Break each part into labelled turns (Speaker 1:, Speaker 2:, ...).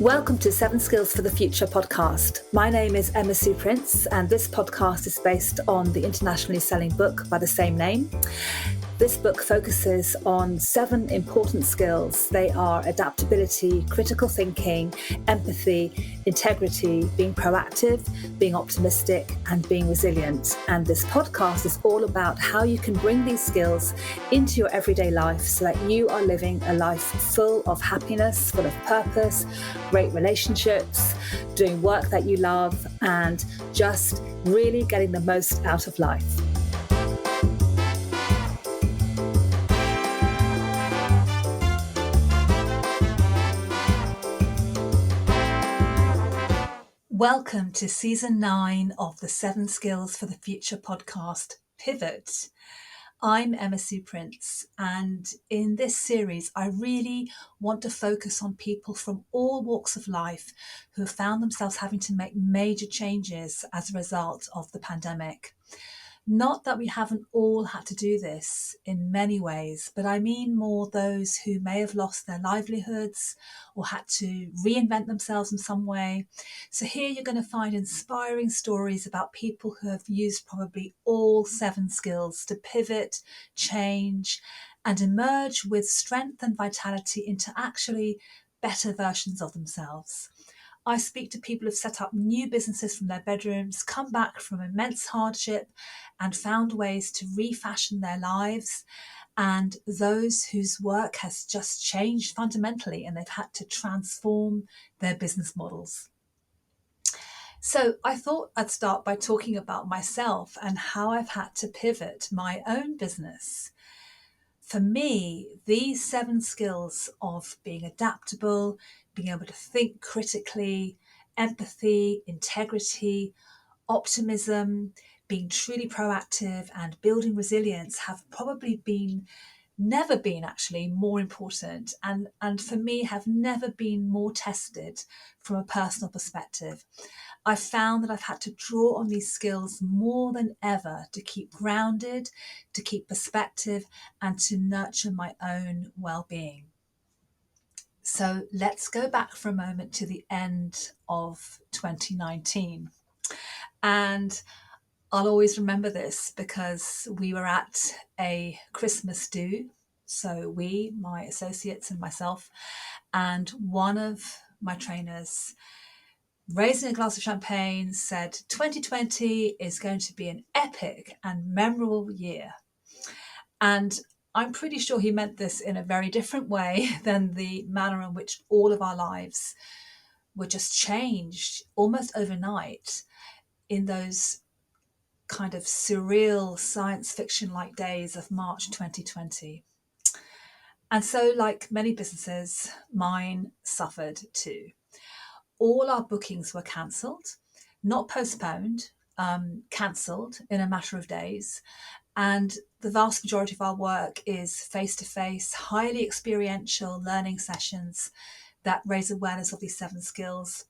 Speaker 1: Welcome to 7 Skills for the Future podcast. My name is Emma Sue Prince, and this podcast is based on the internationally selling book by the same name. This book focuses on 7 important skills. They are adaptability, critical thinking, empathy, integrity, being proactive, being optimistic, and being resilient. And this podcast is all about how you can bring these skills into your everyday life so that you are living a life full of happiness, full of purpose, great relationships, doing work that you love, and just really getting the most out of life. Welcome to Season 9 of the 7 Skills for the Future podcast, Pivot. I'm Emma Sue Prince, and in this series, I really want to focus on people from all walks of life who have found themselves having to make major changes as a result of the pandemic. Not that we haven't all had to do this in many ways, but I mean more those who may have lost their livelihoods or had to reinvent themselves in some way. So here you're going to find inspiring stories about people who have used probably all 7 skills to pivot, change, and emerge with strength and vitality into actually better versions of themselves. I speak to people who've set up new businesses from their bedrooms, come back from immense hardship and found ways to refashion their lives, and those whose work has just changed fundamentally and they've had to transform their business models. So I thought I'd start by talking about myself and how I've had to pivot my own business. For me, these 7 skills of being adaptable, being able to think critically, empathy, integrity, optimism, being truly proactive, and building resilience have probably never been actually more important, and for me have never been more tested from a personal perspective. I've found that I've had to draw on these skills more than ever to keep grounded, to keep perspective, and to nurture my own well-being. So let's go back for a moment to the end of 2019. And I'll always remember this because we were at a Christmas do. So my associates and myself, and one of my trainers, raising a glass of champagne, said 2020 is going to be an epic and memorable year. And I'm pretty sure he meant this in a very different way than the manner in which all of our lives were just changed almost overnight in those kind of surreal science fiction-like days of March 2020. And so, like many businesses, mine suffered too. All our bookings were cancelled, not postponed, cancelled in a matter of days. And the vast majority of our work is face-to-face, highly experiential learning sessions that raise awareness of these 7 skills.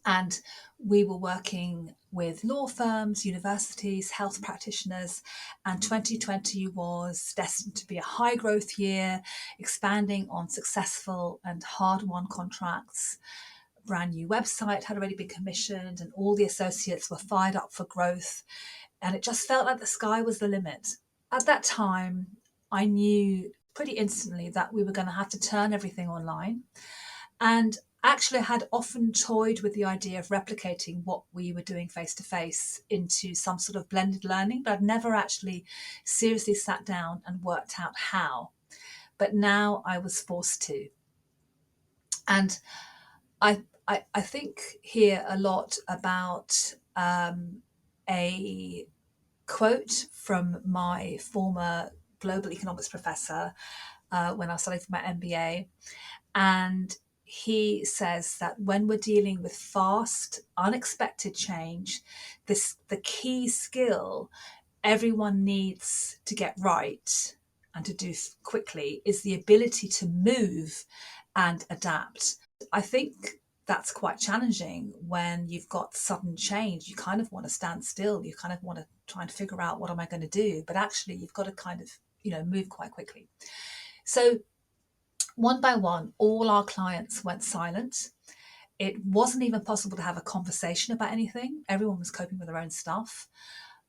Speaker 1: And we were working with law firms, universities, health practitioners, and 2020 was destined to be a high growth year, expanding on successful and hard-won contracts. A brand new website had already been commissioned, and all the associates were fired up for growth. And it just felt like the sky was the limit. At that time, I knew pretty instantly that we were going to have to turn everything online. And actually, I had often toyed with the idea of replicating what we were doing face-to-face into some sort of blended learning, but I'd never actually seriously sat down and worked out how. But now I was forced to. And I think here a lot about a quote from my former global economics professor when I was studying for my MBA. And he says that when we're dealing with fast, unexpected change, the key skill everyone needs to get right and to do quickly is the ability to move and adapt. I think that's quite challenging when you've got sudden change. You kind of want to stand still. You kind of want to try and figure out, what am I going to do? But actually, you've got to kind of, move quite quickly. So one by one, all our clients went silent. It wasn't even possible to have a conversation about anything. Everyone was coping with their own stuff.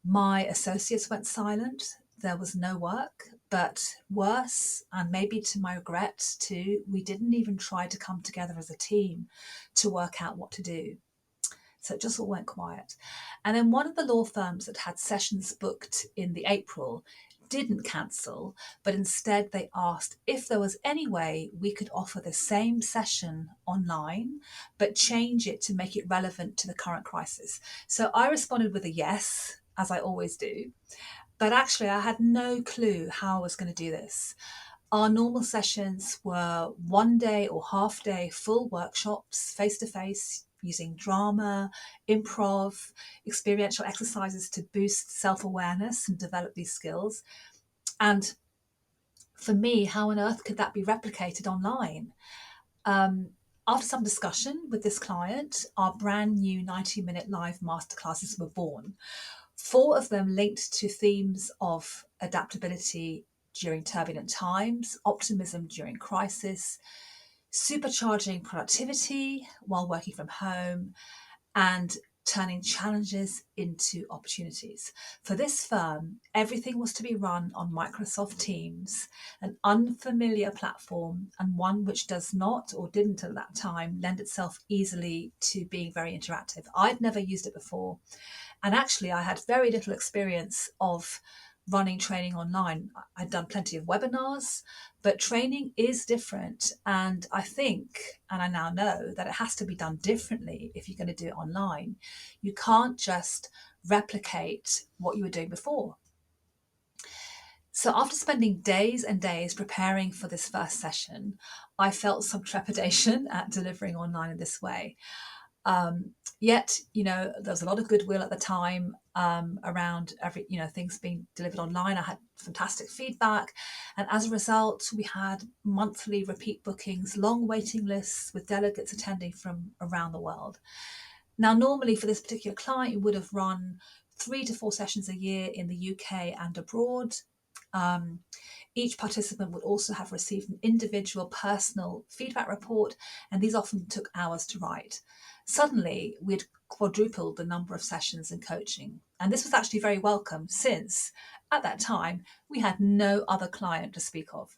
Speaker 1: My associates went silent. There was no work. But worse, and maybe to my regret too, we didn't even try to come together as a team to work out what to do. So it just all went quiet. And then one of the law firms that had sessions booked in the April didn't cancel, but instead they asked if there was any way we could offer the same session online, but change it to make it relevant to the current crisis. So I responded with a yes, as I always do. But actually, I had no clue how I was going to do this. Our normal sessions were 1 day or half day full workshops, face to face, using drama, improv, experiential exercises to boost self awareness and develop these skills. And for me, how on earth could that be replicated online? After some discussion with this client, our brand new 90-minute live masterclasses were born. 4 of them linked to themes of adaptability during turbulent times, optimism during crisis, supercharging productivity while working from home, and turning challenges into opportunities. For this firm, everything was to be run on Microsoft Teams, an unfamiliar platform and one which does not, or didn't at that time, lend itself easily to being very interactive. I'd never used it before. And actually, I had very little experience of running training online. I'd done plenty of webinars, but training is different. And I think, and I now know, that it has to be done differently if you're going to do it online. You can't just replicate what you were doing before. So after spending days and days preparing for this first session, I felt some trepidation at delivering online in this way. Yet, there was a lot of goodwill at the time around things being delivered online. I had fantastic feedback. And as a result, we had monthly repeat bookings, long waiting lists with delegates attending from around the world. Now, normally for this particular client, we would have run 3 to 4 sessions a year in the UK and abroad. Each participant would also have received an individual personal feedback report, and these often took hours to write. Suddenly, we'd quadrupled the number of sessions and coaching. And this was actually very welcome since, at that time, we had no other client to speak of.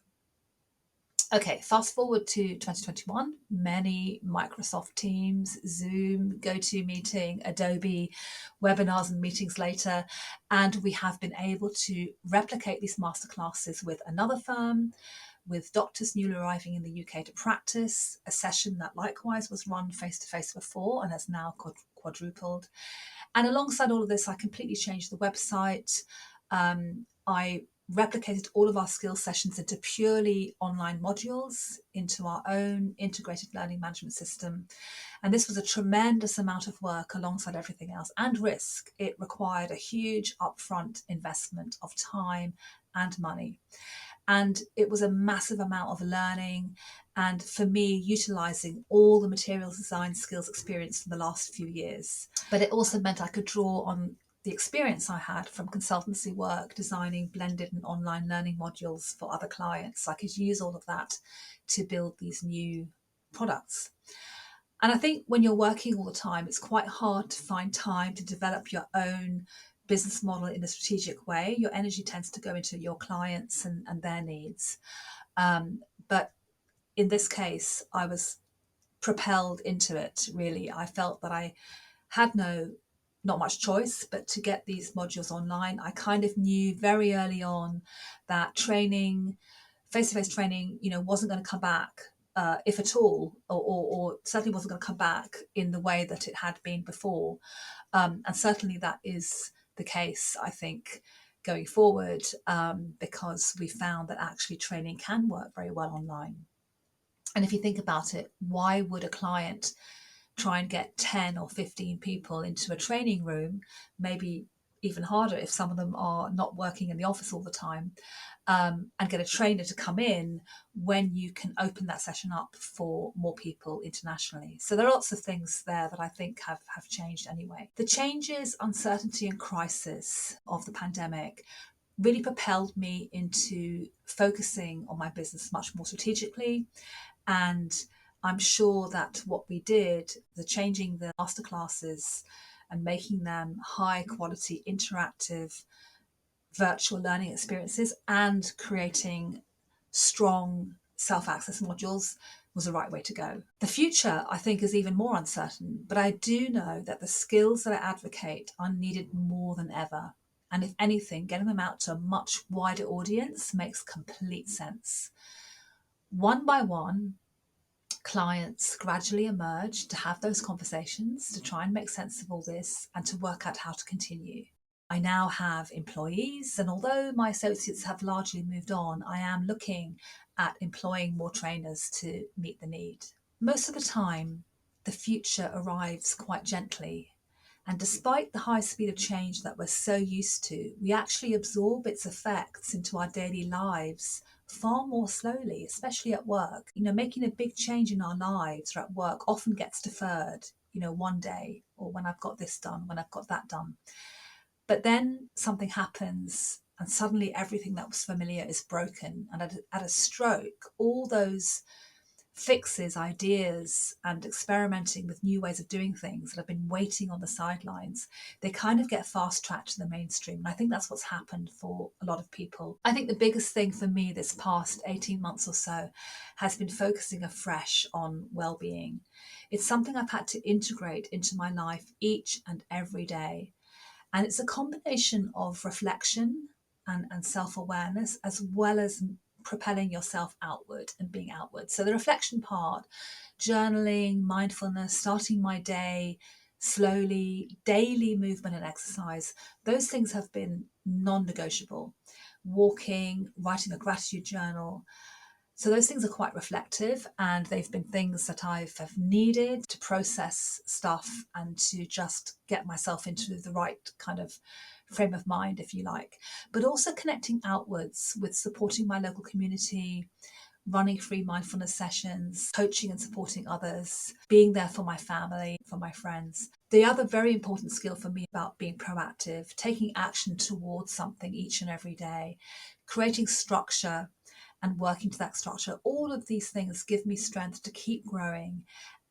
Speaker 1: Okay, fast forward to 2021, many Microsoft Teams, Zoom, GoToMeeting, Adobe webinars and meetings later, and we have been able to replicate these masterclasses with another firm, with doctors newly arriving in the UK to practice, a session that likewise was run face-to-face before and has now quadrupled. And alongside all of this, I completely changed the website. I replicated all of our skills sessions into purely online modules, into our own integrated learning management system. And this was a tremendous amount of work alongside everything else and risk. It required a huge upfront investment of time and money. And it was a massive amount of learning. And for me, utilizing all the materials design skills experience from the last few years. But it also meant I could draw on the experience I had from consultancy work, designing blended and online learning modules for other clients. I could use all of that to build these new products. And I think when you're working all the time, it's quite hard to find time to develop your own business model in a strategic way. Your energy tends to go into your clients and their needs. But in this case, I was propelled into it, really. I felt that I had not much choice but to get these modules online. I kind of knew very early on that training, face-to-face training, wasn't going to come back, if at all, or certainly wasn't going to come back in the way that it had been before. And certainly that is the case, I think, going forward, because we found that actually training can work very well online. And if you think about it, why would a client try and get 10 or 15 people into a training room, maybe even harder if some of them are not working in the office all the time, and get a trainer to come in when you can open that session up for more people internationally. So there are lots of things there that I think have changed anyway. The changes, uncertainty and crisis of the pandemic really propelled me into focusing on my business much more strategically and I'm sure that what we did, the changing the masterclasses and making them high quality, interactive, virtual learning experiences and creating strong self-access modules was the right way to go. The future, I think, is even more uncertain, but I do know that the skills that I advocate are needed more than ever. And if anything, getting them out to a much wider audience makes complete sense. One by one, clients gradually emerge to have those conversations, to try and make sense of all this and to work out how to continue. I now have employees, and although my associates have largely moved on, I am looking at employing more trainers to meet the need. Most of the time, the future arrives quite gently. And despite the high speed of change that we're so used to, we actually absorb its effects into our daily lives far more slowly, especially at work. Making a big change in our lives or at work often gets deferred, one day, or when I've got this done, when I've got that done. But then something happens and suddenly everything that was familiar is broken. And at a stroke, all those fixes, ideas, and experimenting with new ways of doing things that have been waiting on the sidelines, they kind of get fast-tracked to the mainstream. And I think that's what's happened for a lot of people. I think the biggest thing for me this past 18 months or so has been focusing afresh on well-being. It's something I've had to integrate into my life each and every day. And it's a combination of reflection and self-awareness, as well as propelling yourself outward and being outward. So the reflection part, journaling, mindfulness, starting my day slowly, daily movement and exercise, those things have been non-negotiable. Walking, writing a gratitude journal. So those things are quite reflective, and they've been things that have needed to process stuff and to just get myself into the right kind of frame of mind, if you like. But also connecting outwards with supporting my local community, running free mindfulness sessions, coaching and supporting others, being there for my family, for my friends. The other very important skill for me about being proactive, taking action towards something each and every day, creating structure and working to that structure. All of these things give me strength to keep growing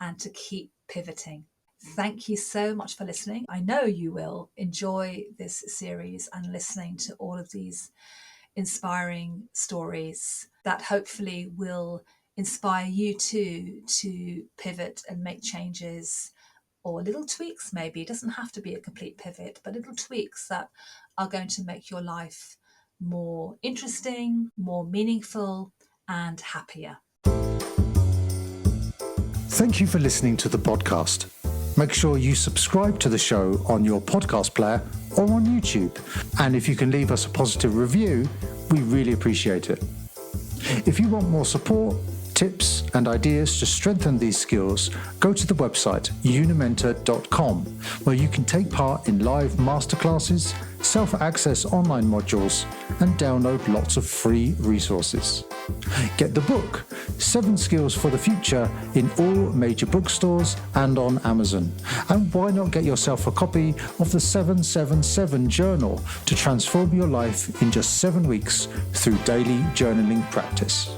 Speaker 1: and to keep pivoting. Thank you so much for listening. I know you will enjoy this series and listening to all of these inspiring stories that hopefully will inspire you too to pivot and make changes, or little tweaks maybe. It doesn't have to be a complete pivot, but little tweaks that are going to make your life more interesting, more meaningful, and happier.
Speaker 2: Thank you for listening to the podcast. Make sure you subscribe to the show on your podcast player or on YouTube. And if you can leave us a positive review, we really appreciate it. If you want more support, tips and ideas to strengthen these skills, go to the website unimentor.com, where you can take part in live masterclasses, self-access online modules, and download lots of free resources. Get the book, 7 Skills for the Future, in all major bookstores and on Amazon. And why not get yourself a copy of the 777 Journal to transform your life in just 7 weeks through daily journaling practice.